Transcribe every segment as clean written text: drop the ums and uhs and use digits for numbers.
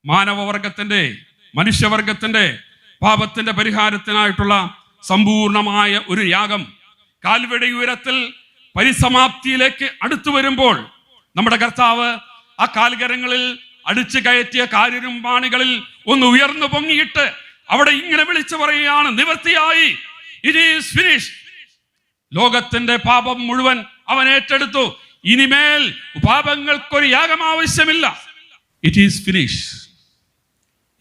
മാനവവർഗത്തിന്റെ, മനുഷ്യവർഗത്തിന്റെ പാപത്തിന്റെ പരിഹാരത്തിനായിട്ടുള്ള സമ്പൂർണമായ ഒരു യാഗം കാൽവരി ഉയരത്തിൽ പരിസമാപ്തിയിലേക്ക് അടുത്തു വരുമ്പോൾ നമ്മുടെ കർത്താവ് ആ കാൽകരങ്ങളിൽ അടിച്ചു കയറ്റിയ കാരിരും പാണികളിൽ ഒന്ന് ഉയർന്നു പൊങ്ങിയിട്ട് അവിടെ ഇങ്ങനെ വിളിച്ചു പറയുകയാണ്, നിവൃത്തിയായി, ഇറ്റ് ഈസ് ഫിനിഷ്ഡ്. ലോകത്തിന്റെ പാപം മുഴുവൻ അവൻ ഏറ്റെടുത്തു. ഇനിമേൽ പാപങ്ങൾക്കൊരു യാഗം ആവശ്യമില്ല. It is finish.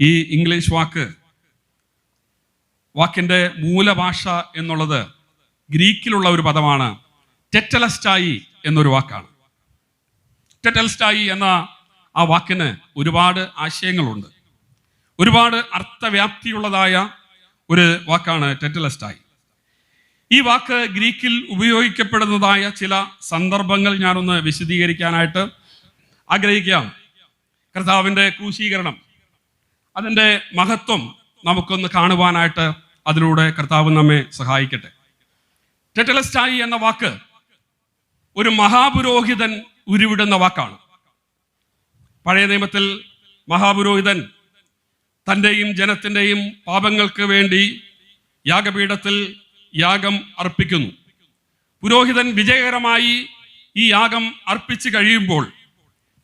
ഈ ഇംഗ്ലീഷ് വാക്കിന്റെ മൂലഭാഷ എന്നുള്ളത് ഗ്രീക്കിലുള്ള ഒരു പദമാണ്. ടെറ്റലസ്റ്റായി എന്നൊരു വാക്കാണ്. ടെറ്റൽസ്റ്റായി എന്ന ആ വാക്കിന് ഒരുപാട് ആശയങ്ങളുണ്ട്. ഒരുപാട് അർത്ഥവ്യാപ്തിയുള്ളതായ ഒരു വാക്കാണ് ടെറ്റലസ്റ്റായി. ഈ വാക്ക് ഗ്രീക്കിൽ ഉപയോഗിക്കപ്പെടുന്നതായ ചില സന്ദർഭങ്ങൾ ഞാനൊന്ന് വിശദീകരിക്കാനായിട്ട് ആഗ്രഹിക്കാം. കർത്താവിൻ്റെ ക്രൂശീകരണം, അതിൻ്റെ മഹത്വം നമുക്കൊന്ന് കാണുവാനായിട്ട് അതിലൂടെ കർത്താവ് നമ്മെ സഹായിക്കട്ടെ. ടെറ്റലസ്റ്റായി എന്ന വാക്ക് ഒരു മഹാപുരോഹിതൻ ഉരുവിടുന്ന വാക്കാണ്. പഴയ നിയമത്തിൽ മഹാപുരോഹിതൻ തൻ്റെയും ജനത്തിൻ്റെയും പാപങ്ങൾക്ക് വേണ്ടി യാഗപീഠത്തിൽ യാഗം അർപ്പിക്കുന്നു. പുരോഹിതൻ വിജയകരമായി ഈ യാഗം അർപ്പിച്ചു കഴിയുമ്പോൾ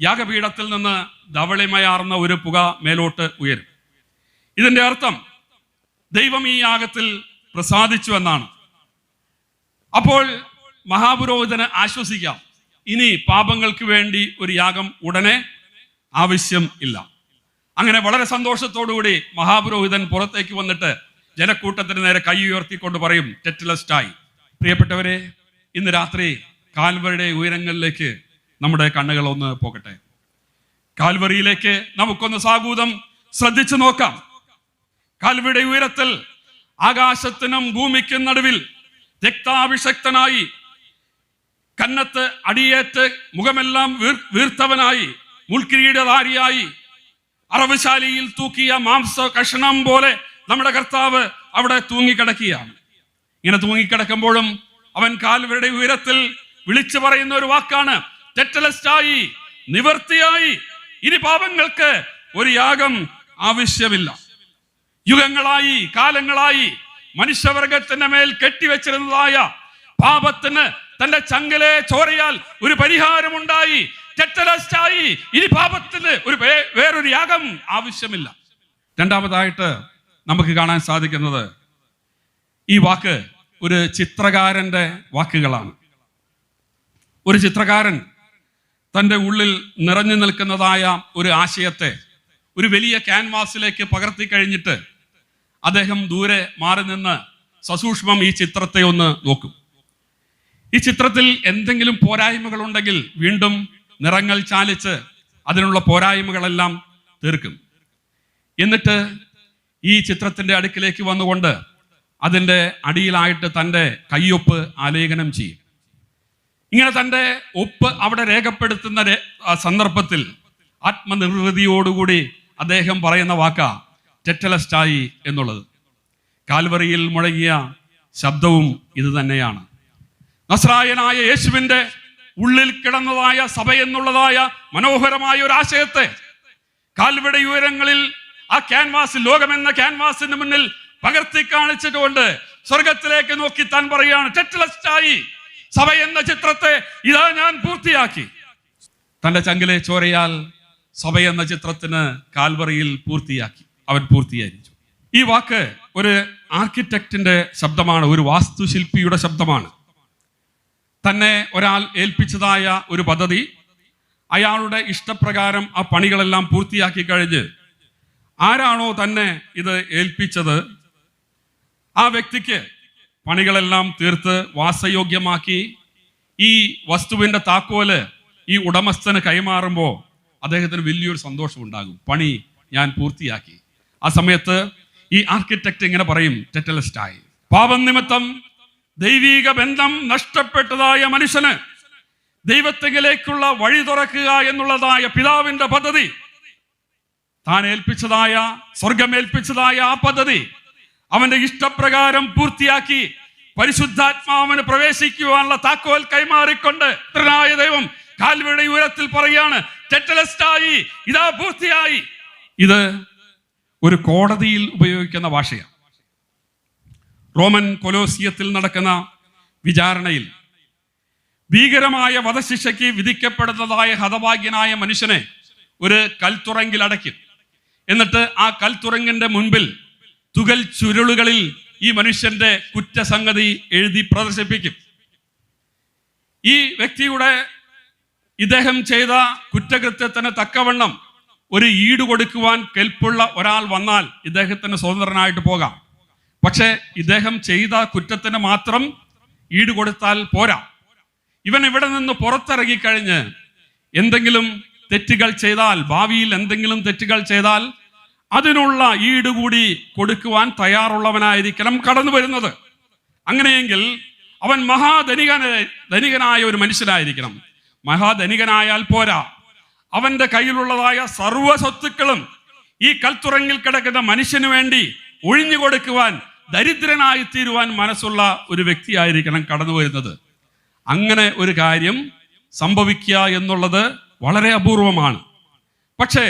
യാഗപീഠത്തിൽ നിന്ന് ധവളിമയാർന്ന ഒരു പുക മേലോട്ട് ഉയരും. ഇതിൻ്റെ അർത്ഥം ദൈവം ഈ യാഗത്തിൽ പ്രസാദിച്ചു എന്നാണ്. അപ്പോൾ മഹാപുരോഹിതന് ആശ്വസിക്കാം, ഇനി പാപങ്ങൾക്ക് വേണ്ടി ഒരു യാഗം ഉടനെ ആവശ്യം ഇല്ല. അങ്ങനെ വളരെ സന്തോഷത്തോടുകൂടി മഹാപുരോഹിതൻ പുറത്തേക്ക് വന്നിട്ട് ജനക്കൂട്ടത്തിന് നേരെ കൈ ഉയർത്തിക്കൊണ്ട് പറയും, ടെറ്റലസ്റ്റായി. പ്രിയപ്പെട്ടവരെ, ഇന്ന് രാത്രി കാൽവരിയുടെ ഉയരങ്ങളിലേക്ക് നമ്മുടെ കണ്ണുകൾ ഒന്ന് പോകട്ടെ. കാൽവരിയിലേക്ക് നമുക്കൊന്ന് സാഗൂതം ശ്രദ്ധിച്ചു നോക്കാം. കാൽവരിയുടെ ഉയരത്തിൽ ആകാശത്തിനും ഭൂമിക്കും നടുവിൽ രക്താഭിഷക്തനായി, കന്നത്ത് അടിയേറ്റ് മുഖമെല്ലാം വീർത്തവനായി, മുൾക്കിരീടധാരിയായി, അറവുശാലിയിൽ തൂക്കിയ മാംസ കഷണം പോലെ നമ്മുടെ കർത്താവ് അവിടെ തൂങ്ങിക്കിടക്കുകയാണ്. ഇങ്ങനെ തൂങ്ങിക്കിടക്കുമ്പോഴും അവൻ കാൽവരിയുടെ ഉയരത്തിൽ വിളിച്ചു പറയുന്ന ഒരു വാക്കാണ് ടെറ്റലസ്റ്റായി, നിവൃത്തിയായി, ഇനി പാപങ്ങൾക്ക് ഒരു യാഗം ആവശ്യമില്ല. യുഗങ്ങളായി, കാലങ്ങളായി മനുഷ്യവർഗത്തിന്റെ മേൽ കെട്ടിവെച്ചിരുന്നതായ പാപത്തിന് തന്റെ ചങ്കിലെ ചോരയാൽ ഒരു പരിഹാരമുണ്ടായി. ടെറ്റലസ്റ്റായി, ഇനി പാപത്തിന് വേറൊരു യാഗം ആവശ്യമില്ല. രണ്ടാമതായിട്ട് നമുക്ക് കാണാൻ സാധിക്കുന്നത് ഈ വാക്ക് ഒരു ചിത്രകാരന്റെ വാക്കുകളാണ്. ഒരു ചിത്രകാരൻ തൻ്റെ ഉള്ളിൽ നിറഞ്ഞു നിൽക്കുന്നതായ ഒരു ആശയത്തെ ഒരു വലിയ ക്യാൻവാസിലേക്ക് പകർത്തി കഴിഞ്ഞിട്ട് അദ്ദേഹം ദൂരെ മാറി നിന്ന് സസൂക്ഷ്മം ഈ ചിത്രത്തെ ഒന്ന് നോക്കും. ഈ ചിത്രത്തിൽ എന്തെങ്കിലും പോരായ്മകൾ ഉണ്ടെങ്കിൽ വീണ്ടും നിറങ്ങൾ ചാലിച്ച് അതിനുള്ള പോരായ്മകളെല്ലാം തീർക്കും. എന്നിട്ട് ഈ ചിത്രത്തിൻ്റെ അടുക്കിലേക്ക് വന്നുകൊണ്ട് അതിൻ്റെ അടിയിലായിട്ട് തൻ്റെ കയ്യൊപ്പ് ആലേഖനം ചെയ്യും. ഇങ്ങനെ തൻ്റെ ഒപ്പ് അവിടെ രേഖപ്പെടുത്തുന്ന സന്ദർഭത്തിൽ ആത്മനിർവൃതിയോടുകൂടി അദ്ദേഹം പറയുന്ന വാക്കാ ടെറ്റലസ്റ്റായി എന്നുള്ളത്. കാൽവറിയിൽ മുഴങ്ങിയ ശബ്ദവും ഇത് തന്നെയാണ്. നസ്രായനായ യേശുവിൻ്റെ ഉള്ളിൽ കിടന്നതായ സഭ എന്നുള്ളതായ മനോഹരമായ ഒരു ആശയത്തെ കാൽവരി ഉയരങ്ങളിൽ ആ ക്യാൻവാസ്, ലോകമെന്ന ക്യാൻവാസിന് മുന്നിൽ പകർത്തി കാണിച്ചിട്ടുകൊണ്ട് സ്വർഗത്തിലേക്ക് നോക്കി താൻ പറയുകയാണ്, ടെറ്റലസ്റ്റായി, സഭ എന്ന ചിത്രത്തെ ഇതാ ഞാൻ പൂർത്തിയാക്കി. തന്റെ ചങ്കിലെ ചോരയാൽ സഭ എന്ന ചിത്രത്തിന് കാൽവറിയിൽ പൂർത്തിയാക്കി, അവൻ പൂർത്തീകരിച്ചു. ഈ വാക്ക് ഒരു ആർക്കിടെക്റ്റിന്റെ ശബ്ദമാണ്, ഒരു വാസ്തുശില്പിയുടെ ശബ്ദമാണ്. തന്നെ ഒരാൾ ഏൽപ്പിച്ചതായ ഒരു പദ്ധതി, അയാളുടെ ഇഷ്ടപ്രകാരം ആ പണികളെല്ലാം പൂർത്തിയാക്കി കഴിഞ്ഞ് ആരാണോ തന്നെ ഇത് ഏൽപ്പിച്ചത് ആ വ്യക്തിക്ക് പണികളെല്ലാം തീർത്ത് വാസയോഗ്യമാക്കി ഈ വസ്തുവിന്റെ താക്കോല് ഈ ഉടമസ്ഥന് കൈമാറുമ്പോൾ അദ്ദേഹത്തിന് വലിയൊരു സന്തോഷം ഉണ്ടാകും. പണി ഞാൻ പൂർത്തിയാക്കി. ആ സമയത്ത് ഈ ആർക്കിടെക്റ്റ് ഇങ്ങനെ പറയും, ടെറ്റലസ്റ്റായി. പാപം നിമിത്തം ദൈവീക ബന്ധം നഷ്ടപ്പെട്ടതായ മനുഷ്യന് ദൈവത്തിലേക്കുള്ള വഴി തുറക്കുക എന്നുള്ളതായ പിതാവിന്റെ പദ്ധതി, താൻ ഏൽപ്പിച്ചതായ, സ്വർഗം ഏൽപ്പിച്ചതായ ആ പദ്ധതി അവന്റെ ഇഷ്ടപ്രകാരം പൂർത്തിയാക്കി പരിശുദ്ധാത്മാവിന് പ്രവേശിക്കുവാനുള്ള താക്കോൽ കൈമാറിക്കൊണ്ട് പുത്രനായ ദൈവം കാൽവരിയുടെ ഉയരത്തിൽ പറയാണ്, ടെറ്റലസ്റ്റായി, ഇതാ പൂർത്തിയായി. ഇത് ഒരു കോടതിയിൽ ഉപയോഗിക്കുന്ന ഭാഷയാണ്. റോമൻ കൊലോസിയത്തിൽ നടക്കുന്ന വിചാരണയിൽ ഭീകരമായ വധശിക്ഷയ്ക്ക് വിധിക്കപ്പെടുന്നതായ ഹതഭാഗ്യനായ മനുഷ്യനെ ഒരു കൽത്തുറങ്കിൽ അടയ്ക്കും. എന്നിട്ട് ആ കൽത്തുറങ്ങിന്റെ മുൻപിൽ തുകൽ ചുരുളുകളിൽ ഈ മനുഷ്യന്റെ കുറ്റസംഗതി എഴുതി പ്രദർശിപ്പിക്കും. ഈ വ്യക്തിയുടെ ഇദ്ദേഹം ചെയ്ത കുറ്റകൃത്യത്തിന് തക്കവണ്ണം ഒരു ഈട് കൊടുക്കുവാൻ കെൽപ്പുള്ള ഒരാൾ വന്നാൽ ഇദ്ദേഹത്തിന് സ്വതന്ത്രനായിട്ട് പോകാം. പക്ഷെ ഇദ്ദേഹം ചെയ്ത കുറ്റത്തിന് മാത്രം ഈട് കൊടുത്താൽ പോരാ. ഇവൻ ഇവിടെ നിന്ന് പുറത്തിറങ്ങിക്കഴിഞ്ഞ് എന്തെങ്കിലും തെറ്റുകൾ ചെയ്താൽ, ഭാവിയിൽ എന്തെങ്കിലും തെറ്റുകൾ ചെയ്താൽ അതിനുള്ള ഈട് കൂടി കൊടുക്കുവാൻ തയ്യാറുള്ളവനായിരിക്കണം കടന്നു വരുന്നത്. അങ്ങനെയെങ്കിൽ അവൻ ധനികനായ ഒരു മനുഷ്യനായിരിക്കണം. മഹാധനികനായാൽ പോരാ, അവന്റെ കയ്യിലുള്ളതായ സർവ്വ സ്വത്തുക്കളും ഈ കൽത്തുറങ്ങിൽ കിടക്കുന്ന മനുഷ്യന് വേണ്ടി ഒഴിഞ്ഞു കൊടുക്കുവാൻ, ദരിദ്രനായി തീരുവാൻ മനസ്സുള്ള ഒരു വ്യക്തിയായിരിക്കണം കടന്നു വരുന്നത്. അങ്ങനെ ഒരു കാര്യം സംഭവിക്കുക എന്നുള്ളത് വളരെ അപൂർവമാണ്. പക്ഷേ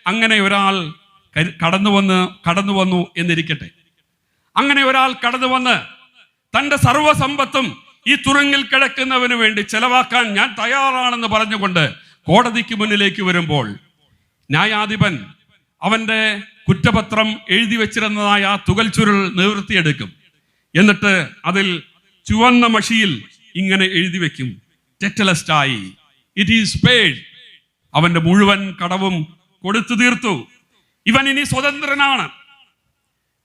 അങ്ങനെ ഒരാൾ കടന്നു വന്നു എന്നിരിക്കട്ടെ. അങ്ങനെ ഒരാൾ കടന്നു വന്ന് തൻ്റെ സർവ്വസമ്പത്തും ഈ തുറങ്ങിൽ കിടക്കുന്നവന് വേണ്ടി ചെലവാക്കാൻ ഞാൻ തയ്യാറാണെന്ന് പറഞ്ഞുകൊണ്ട് കോടതിക്ക് മുന്നിലേക്ക് വരുമ്പോൾ ന്യായാധിപൻ അവന്റെ കുറ്റപത്രം എഴുതി വെച്ചിരുന്നതായ ആ തുകൽ ചുരുൾ നിവൃത്തിയെടുക്കും. എന്നിട്ട് അതിൽ ചുവന്ന മഷിയിൽ ഇങ്ങനെ എഴുതി വെക്കും, ടെറ്റലസ്റ്റായി, ഇറ്റ് ഈസ് പെയ്ഡ്. അവന്റെ മുഴുവൻ കടവും കൊടുത്തു തീർത്തു. ഇവൻ ഇനി സ്വതന്ത്രനാണ്.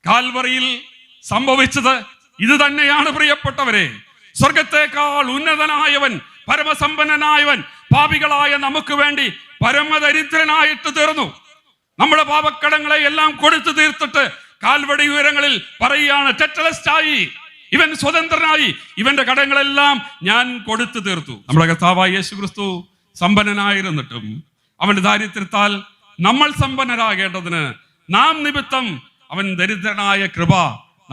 കാൽവറിയിൽ സംഭവിച്ചത് ഇത് തന്നെയാണ് പ്രിയപ്പെട്ടവരെ. സ്വർഗത്തെക്കാൾ ഉന്നതനായവൻ, പരമസമ്പന്നനായവൻ പാപികളായ നമുക്ക് വേണ്ടി പരമദരിദ്രനായിട്ട് തീർന്നു. നമ്മുടെ പാപക്കടങ്ങളെ എല്ലാം കൊടുത്തു തീർത്തിട്ട് കാൽവടി ഉയരങ്ങളിൽ പറയുകയാണ്, ടെറ്റലസ്റ്റായി, ഇവൻ സ്വതന്ത്രനായി, ഇവന്റെ കടങ്ങളെല്ലാം ഞാൻ കൊടുത്തു തീർത്തു. നമ്മുടെ കർത്താവായ യേശു ക്രിസ്തു സമ്പന്നനായിരുന്നിട്ടും അവന്റെ ദാരിദ്ര്യത്താൽ നമ്മൾ സമ്പന്നരാകേണ്ടതിന് നാം നിമിത്തം അവൻ ദരിദ്രനായ കൃപ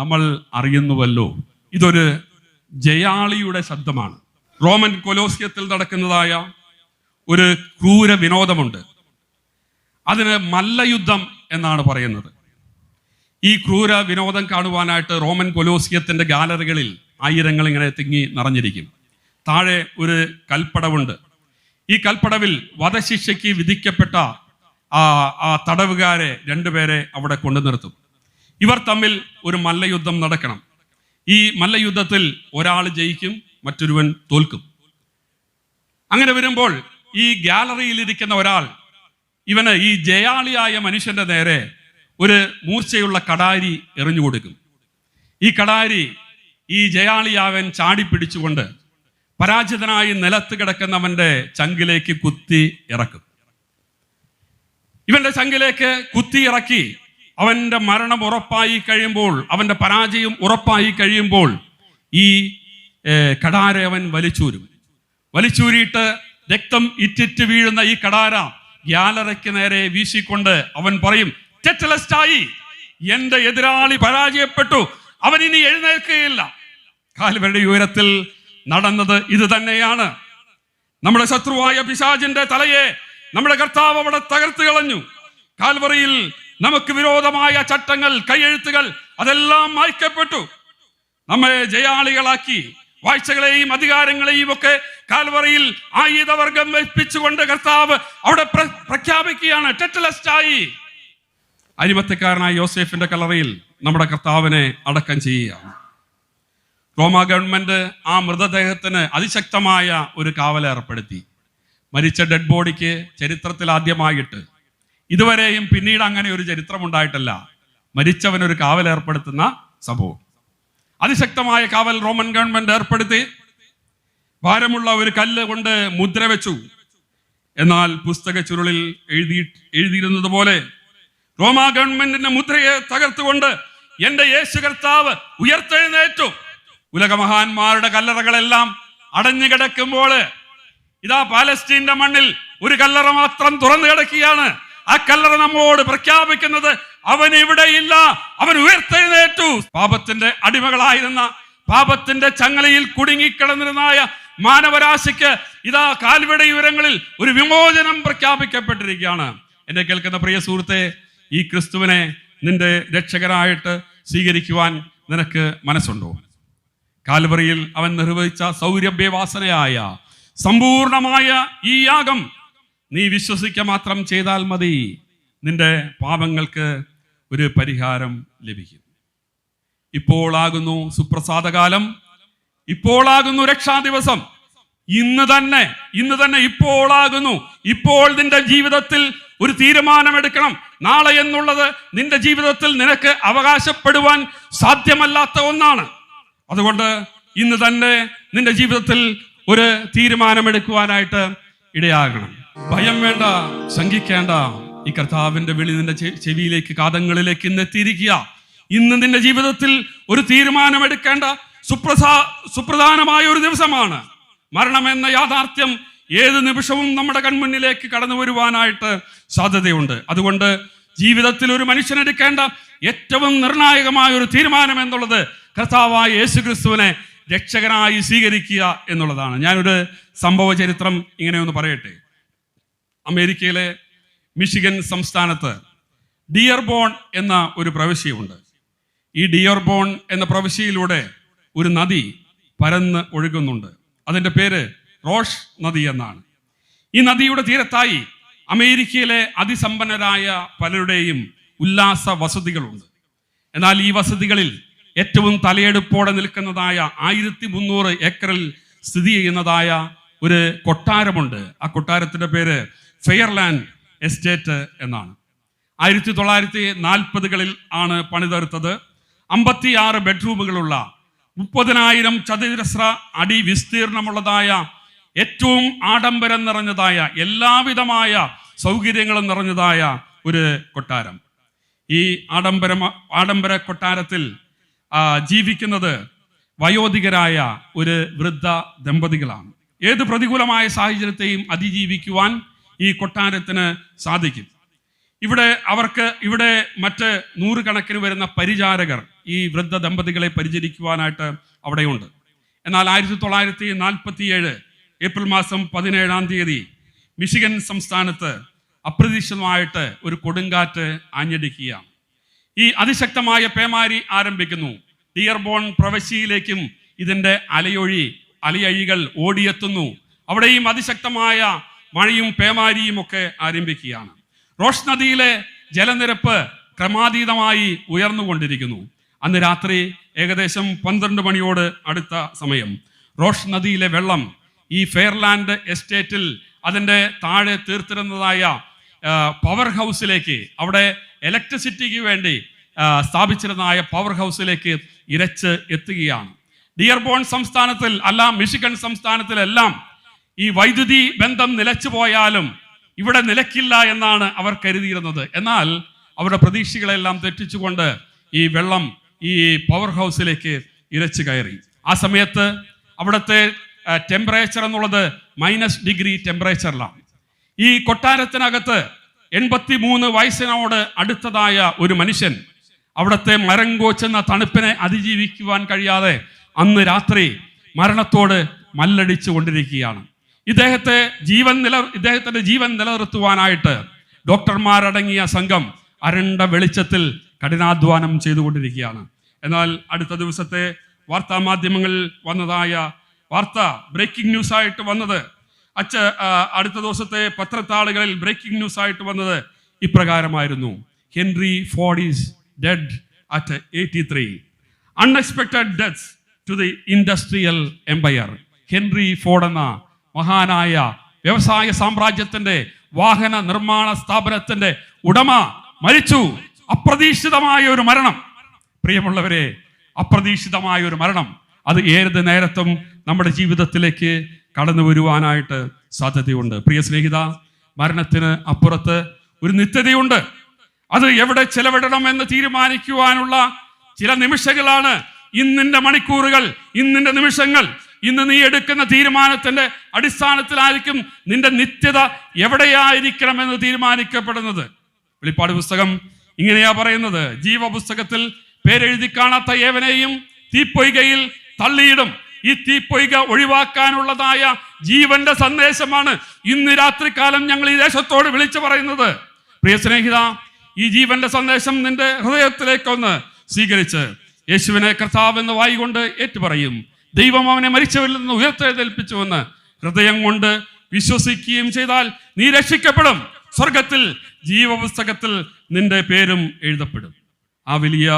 നമ്മൾ അറിയുന്നുവല്ലോ. ഇതൊരു ജയാളിയുടെ ശബ്ദമാണ്. റോമൻ കൊലോസിയത്തിൽ നടക്കുന്നതായ ഒരു ക്രൂര വിനോദമുണ്ട്. അതിന് മല്ലയുദ്ധം എന്നാണ് പറയുന്നത്. ഈ ക്രൂര വിനോദം കാണുവാനായിട്ട് റോമൻ കൊലോസിയത്തിന്റെ ഗാലറികളിൽ ആയിരങ്ങൾ ഇങ്ങനെ തിങ്ങി നിറഞ്ഞിരിക്കും. താഴെ ഒരു കൽപ്പടവുണ്ട്. ഈ കൽപ്പടവിൽ വധശിക്ഷയ്ക്ക് വിധിക്കപ്പെട്ട ആ തടവുകാരെ രണ്ടുപേരെ അവിടെ കൊണ്ടു നിർത്തും. ഇവർ തമ്മിൽ ഒരു മല്ലയുദ്ധം നടക്കണം. ഈ മല്ലയുദ്ധത്തിൽ ഒരാൾ ജയിക്കും, മറ്റൊരുവൻ തോൽക്കും. അങ്ങനെ വരുമ്പോൾ ഈ ഗാലറിയിൽ ഇരിക്കുന്ന ഒരാൾ ഇവന്, ഈ ജയാളിയായ മനുഷ്യന്റെ നേരെ ഒരു മൂർച്ചയുള്ള കടാരി എറിഞ്ഞു കൊടുക്കും. ഈ കടാരി ഈ ജയാളിയാവൻ ചാടി പിടിച്ചുകൊണ്ട് പരാജിതനായി നിലത്ത് കിടക്കുന്നവന്റെ ചങ്കിലേക്ക് കുത്തി ഇറക്കും. ഇവന്റെ ചങ്കിലേക്ക് കുത്തി ഇറക്കി അവന്റെ മരണം ഉറപ്പായി കഴിയുമ്പോൾ, അവന്റെ പരാജയം ഉറപ്പായി കഴിയുമ്പോൾ ഈ കടാര അവൻ വലിച്ചൂരിയിട്ട് രക്തം ഇറ്റിറ്റ് വീഴുന്ന ഈ കടാര ഗ്യാലറിക്ക് നേരെ വീശിക്കൊണ്ട് അവൻ പറയും, ടെറ്റലസ്റ്റായി, എന്റെ എതിരാളി പരാജയപ്പെട്ടു, അവൻ ഇനി എഴുന്നേൽക്കുകയില്ല. കാൽവരുടെ ഉയരത്തിൽ നടന്നത് ഇത് തന്നെയാണ്. നമ്മുടെ ശത്രുവായ പിശാചിന്റെ തലയെ നമ്മുടെ കർത്താവ് അവിടെ തകർത്ത് കളഞ്ഞു. കാൽവറിയിൽ നമുക്ക് വിരോധമായ ചട്ടങ്ങൾ, കൈയെഴുത്തുകൾ അതെല്ലാം മായ്ക്കപ്പെട്ടു. നമ്മെ ജയാളികളാക്കി വാഴ്ചകളെയും അധികാരങ്ങളെയും ഒക്കെ കാൽവറിയിൽ ആയുധവർഗം വെപ്പിച്ചുകൊണ്ട് കർത്താവ് അവിടെ പ്രഖ്യാപിക്കുകയാണ്, ടെറ്റലസ്റ്റായി. അരിമത്തക്കാരനായ യോസേഫിന്റെ കല്ലറയിൽ നമ്മുടെ കർത്താവിനെ അടക്കം ചെയ്യുകയാണ്. റോമ ഗവൺമെന്റ് ആ മൃതദേഹത്തിന് അതിശക്തമായ ഒരു കാവൽ ഏർപ്പെടുത്തി. മരിച്ച ഡെഡ് ബോഡിക്ക് ചരിത്രത്തിൽ ആദ്യമായിട്ട്, ഇതുവരെയും പിന്നീട് അങ്ങനെ ഒരു ചരിത്രം ഉണ്ടായിട്ടല്ല, മരിച്ചവനൊരു കാവൽ ഏർപ്പെടുത്തുന്ന സംഭവം. അതിശക്തമായ കാവൽ റോമൻ ഗവൺമെന്റ് ഏർപ്പെടുത്തി. ഭാരമുള്ള ഒരു കല്ല് കൊണ്ട് മുദ്ര വെച്ചു. എന്നാൽ പുസ്തക ചുരുളിൽ എഴുതിയിരുന്നത് പോലെ റോമ ഗവൺമെന്റിന്റെ മുദ്രയെ തകർത്തുകൊണ്ട് എന്റെ യേശു കർത്താവ് ഉയർത്തെഴുന്നേറ്റു. ഉലകമഹാന്മാരുടെ കല്ലറകളെല്ലാം അടഞ്ഞു കിടക്കുമ്പോൾ ഇതാ പാലസ്തീന്റെ മണ്ണിൽ ഒരു കല്ലറ മാത്രം തുറന്നു കിടക്കുകയാണ്. ആ കല്ലറ നമ്മോട് പ്രഖ്യാപിക്കുന്നത്, അവൻ ഇവിടെയില്ല, അവൻ ഉയർത്തെഴുന്നേറ്റു. പാപത്തിന്റെ അടിമകളായിരുന്ന, പാപത്തിന്റെ ചങ്ങലയിൽ കുടുങ്ങിക്കിടന്നിരുന്നായ മാനവരാശിക്ക് ഇതാ കാൽവടി ഉയരങ്ങളിൽ ഒരു വിമോചനം പ്രഖ്യാപിക്കപ്പെട്ടിരിക്കുകയാണ്. എന്നെ കേൾക്കുന്ന പ്രിയ സുഹൃത്തെ, ഈ ക്രിസ്തുവിനെ നിന്റെ രക്ഷകനായിട്ട് സ്വീകരിക്കുവാൻ നിനക്ക് മനസ്സുണ്ടോ? കാൽവറിയിൽ അവൻ നിർവഹിച്ച സൗരഭ്യവാസനയായ സമ്പൂർണമായ ഈ യാഗം നീ വിശ്വസിക്കുക മാത്രം ചെയ്താൽ മതി. നിന്റെ പാപങ്ങൾക്ക് ഒരു പരിഹാരം ലഭിക്കും. ഇപ്പോളാകുന്നു സുപ്രസാദകാലം, ഇപ്പോളാകുന്നു രക്ഷാദിവസം. ഇന്ന് തന്നെ ഇപ്പോളാകുന്നു. ഇപ്പോൾ നിന്റെ ജീവിതത്തിൽ ഒരു തീരുമാനമെടുക്കണം. നാളെ എന്നുള്ളത് നിന്റെ ജീവിതത്തിൽ നിനക്ക് അവകാശപ്പെടുവാൻ സാധ്യമല്ലാത്ത ഒന്നാണ്. അതുകൊണ്ട് ഇന്ന് തന്നെ നിന്റെ ജീവിതത്തിൽ ഒരു തീരുമാനമെടുക്കുവാനായിട്ട് ഇടയാകണം. ഭയം വേണ്ട, ശങ്കിക്കേണ്ട. ഈ കർത്താവിന്റെ വിളി നിന്റെ ചെവിയിലേക്ക്, കാതങ്ങളിലേക്ക് ഇന്ന് എത്തിയിരിക്കുക. ഇന്ന് നിന്റെ ജീവിതത്തിൽ ഒരു തീരുമാനമെടുക്കേണ്ട സുപ്രധാനമായ ഒരു ദിവസമാണ്. മരണമെന്ന യാഥാർത്ഥ്യം ഏത് നിമിഷവും നമ്മുടെ കൺമുന്നിലേക്ക് കടന്നു വരുവാനായിട്ട് സാധ്യതയുണ്ട്. അതുകൊണ്ട് ജീവിതത്തിൽ ഒരു മനുഷ്യനെടുക്കേണ്ട ഏറ്റവും നിർണായകമായ ഒരു തീരുമാനം എന്നുള്ളത് കർത്താവായ യേശുക്രിസ്തുവിനെ രക്ഷകനായി സ്വീകരിക്കുക എന്നുള്ളതാണ്. ഞാനൊരു സംഭവ ചരിത്രം ഇങ്ങനെ ഒന്ന് പറയട്ടെ. അമേരിക്കയിലെ മിഷിഗൻ സംസ്ഥാനത്ത് ഡിയർബോൺ എന്ന ഒരു പ്രവിശ്യയുണ്ട്. ഈ ഡിയർബോൺ എന്ന പ്രവിശ്യയിലൂടെ ഒരു നദി പരന്ന് ഒഴുകുന്നുണ്ട്. അതിൻ്റെ പേര് റോഷ് നദി എന്നാണ്. ഈ നദിയുടെ തീരത്തായി അമേരിക്കയിലെ അതിസമ്പന്നരായ പലരുടെയും ഉല്ലാസ വസതികളുണ്ട്. എന്നാൽ ഈ വസതികളിൽ ഏറ്റവും തലയെടുപ്പോടെ നിൽക്കുന്നതായ 1300 ഏക്കറിൽ സ്ഥിതി ചെയ്യുന്നതായ ഒരു കൊട്ടാരമുണ്ട്. ആ കൊട്ടാരത്തിൻ്റെ പേര് ഫെയർലാൻഡ് എസ്റ്റേറ്റ് എന്നാണ്. 1940കളിൽ ആണ് പണിതീർത്തത്. 56 ബെഡ്റൂമുകളുള്ള 30,000 ചതുരശ്ര അടി വിസ്തീർണമുള്ളതായ ഏറ്റവും ആഡംബരം നിറഞ്ഞതായ എല്ലാവിധമായ സൗകര്യങ്ങളും നിറഞ്ഞതായ ഒരു കൊട്ടാരം. ഈ ആഡംബര കൊട്ടാരത്തിൽ ജീവിക്കുന്നത് വയോധികരായ ഒരു വൃദ്ധ ദമ്പതികളാണ്. ഏത് പ്രതികൂലമായ സാഹചര്യത്തെയും അതിജീവിക്കുവാൻ ഈ കൊട്ടാരത്തിന് സാധിക്കും. ഇവിടെ മറ്റ് 100 കണക്കിന് വരുന്ന പരിചാരകർ ഈ വൃദ്ധ ദമ്പതികളെ പരിചരിക്കുവാനായിട്ട് അവിടെയുണ്ട്. എന്നാൽ 1947 ഏപ്രിൽ മാസം 17-ാം തീയതി മിഷിഗൻ സംസ്ഥാനത്ത് അപ്രതീക്ഷിതമായിട്ട് ഒരു കൊടുങ്കാറ്റ് ആഞ്ഞടിക്കുകയാണ്. ഈ അതിശക്തമായ പേമാരി ആരംഭിക്കുന്നു. ഡിയർബോൺ പ്രവിശ്യയിലേക്കും ഇതിൻ്റെ അലയഴികൾ ഓടിയെത്തുന്നു. അവിടെയും അതിശക്തമായ മഴയും പേമാരിയും ഒക്കെ ആരംഭിക്കുകയാണ്. റോഷ് നദിയിലെ ജലനിരപ്പ് ക്രമാതീതമായി ഉയർന്നുകൊണ്ടിരിക്കുന്നു. അന്ന് രാത്രി ഏകദേശം 12 മണിയോട് അടുത്ത സമയം റോഷ് നദിയിലെ വെള്ളം ഈ ഫെയർലാൻഡ് എസ്റ്റേറ്റിൽ അതിൻ്റെ താഴെ തീർത്തിരുന്നതായ പവർ ഹൗസിലേക്ക്, അവിടെ ഇലക്ട്രിസിറ്റിക്ക് വേണ്ടി സ്ഥാപിച്ചിരുന്നതായ പവർ ഹൗസിലേക്ക് ഇരച്ച് എത്തുകയാണ്. ഡിയർബോൺ സംസ്ഥാനത്തിൽ മിഷിഗൺ സംസ്ഥാനത്തിലെല്ലാം ഈ വൈദ്യുതി ബന്ധം നിലച്ചു പോയാലും ഇവിടെ നിലയ്ക്കില്ല എന്നാണ് അവർ കരുതിയിരുന്നത്. എന്നാൽ അവരുടെ പ്രതീക്ഷകളെല്ലാം തെറ്റിച്ചുകൊണ്ട് ഈ വെള്ളം ഈ പവർ ഹൗസിലേക്ക് ഇരച്ചു കയറി. ആ സമയത്ത് അവിടുത്തെ ടെമ്പറേച്ചർ എന്നുള്ളത് -° ടെമ്പറേച്ചറിലാണ്. ഈ കൊട്ടാരത്തിനകത്ത് 83 വയസ്സിനോട് അടുത്തതായ ഒരു മനുഷ്യൻ അവിടുത്തെ മരം കോച്ചുന്ന തണുപ്പിനെ അതിജീവിക്കുവാൻ കഴിയാതെ അന്ന് രാത്രി മരണത്തോട് മല്ലടിച്ചു കൊണ്ടിരിക്കുകയാണ്. ഇദ്ദേഹത്തിന്റെ ജീവൻ നിലനിർത്തുവാനായിട്ട് ഡോക്ടർമാരടങ്ങിയ സംഘം അരണ്ട വെളിച്ചത്തിൽ കഠിനാധ്വാനം ചെയ്തുകൊണ്ടിരിക്കുകയാണ്. എന്നാൽ അടുത്ത ദിവസത്തെ വാർത്താ മാധ്യമങ്ങളിൽ വന്നതായ വാർത്ത, ബ്രേക്കിംഗ് ന്യൂസ് ആയിട്ട് വന്നത്, അടുത്ത ദിവസത്തെ പത്രത്താളുകളിൽ ബ്രേക്കിംഗ് ന്യൂസ് ആയിട്ട് വന്നത് ഇപ്രകാരമായിരുന്നു: Henry Ford is dead at 83. Unexpected deaths to the industrial empire. Henry Ford എന്ന മഹാനായ വ്യവസായ സാമ്രാജ്യത്തിന്റെ വാഹന നിർമ്മാണ സ്ഥാപനത്തിന്റെ ഉടമ മരിച്ചു. അപ്രതീക്ഷിതമായ ഒരു മരണം. പ്രിയമുള്ളവരെ, അപ്രതീക്ഷിതമായ ഒരു മരണം അത് ഏത് നേരത്തും നമ്മുടെ ജീവിതത്തിലേക്ക് കടന്നു വരുവാനായിട്ട് സാധ്യതയുണ്ട്. പ്രിയ സ്നേഹിത, മരണത്തിന് അപ്പുറത്ത് ഒരു നിത്യതയുണ്ട്. അത് എവിടെ ചെലവിടണം എന്ന് തീരുമാനിക്കുവാനുള്ള ചില നിമിഷങ്ങളാണ് ഇന്നിന്റെ മണിക്കൂറുകൾ, ഇന്നിന്റെ നിമിഷങ്ങൾ. ഇന്ന് നീ എടുക്കുന്ന തീരുമാനത്തിന്റെ അടിസ്ഥാനത്തിലായിരിക്കും നിന്റെ നിത്യത എവിടെയായിരിക്കണമെന്ന് തീരുമാനിക്കപ്പെടുന്നത്. വെളിപ്പാട് പുസ്തകം ഇങ്ങനെയാ പറയുന്നത്: ജീവപുസ്തകത്തിൽ പേരെഴുതി കാണാത്ത ഏവനെയും തീപ്പൊയ്കയിൽ തള്ളിയിടും. ഈ തീപ്പൊയ്ക ഒഴിവാക്കാനുള്ളതായ ജീവന്റെ സന്ദേശമാണ് ഇന്ന് രാത്രികാലം ഞങ്ങൾ ഈ ദേശത്തോട് വിളിച്ചു പറയുന്നത്. പ്രിയ സ്നേഹിത, ഈ ജീവന്റെ സന്ദേശം നിന്റെ ഹൃദയത്തിലേക്കൊന്ന് സ്വീകരിച്ച് യേശുവിനെ കർത്താവെന്ന് വായികൊണ്ട് ഏറ്റുപറയും, ദൈവം അവനെ മരിച്ചവരിൽ നിന്ന് ഉയർത്തെഴുന്നേൽപ്പിച്ചുവെന്ന് ഹൃദയം കൊണ്ട് വിശ്വസിക്കുകയും ചെയ്താൽ നീ രക്ഷിക്കപ്പെടും. സ്വർഗത്തിൽ ജീവപുസ്തകത്തിൽ നിന്റെ പേരും എഴുതപ്പെടും. ആ വലിയ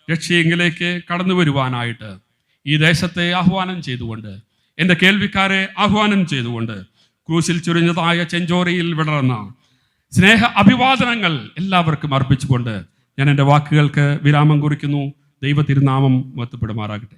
രക്ഷയെങ്കിലേക്ക് കടന്നു വരുവാനായിട്ട് ഈ ദേശത്തെ ആഹ്വാനം ചെയ്തുകൊണ്ട്, എൻ്റെ കേൾവിക്കാരെ ആഹ്വാനം ചെയ്തുകൊണ്ട്, ക്രൂശിൽ ചുരിഞ്ഞതായ ചെഞ്ചോരയിൽ വിടർന്ന സ്നേഹ അഭിവാദനങ്ങൾ എല്ലാവർക്കും അർപ്പിച്ചുകൊണ്ട് ഞാൻ എൻ്റെ വാക്കുകൾക്ക് വിരാമം കുറിക്കുന്നു. ദൈവ തിരുനാമം മഹത്വപ്പെടുമാറാകട്ടെ.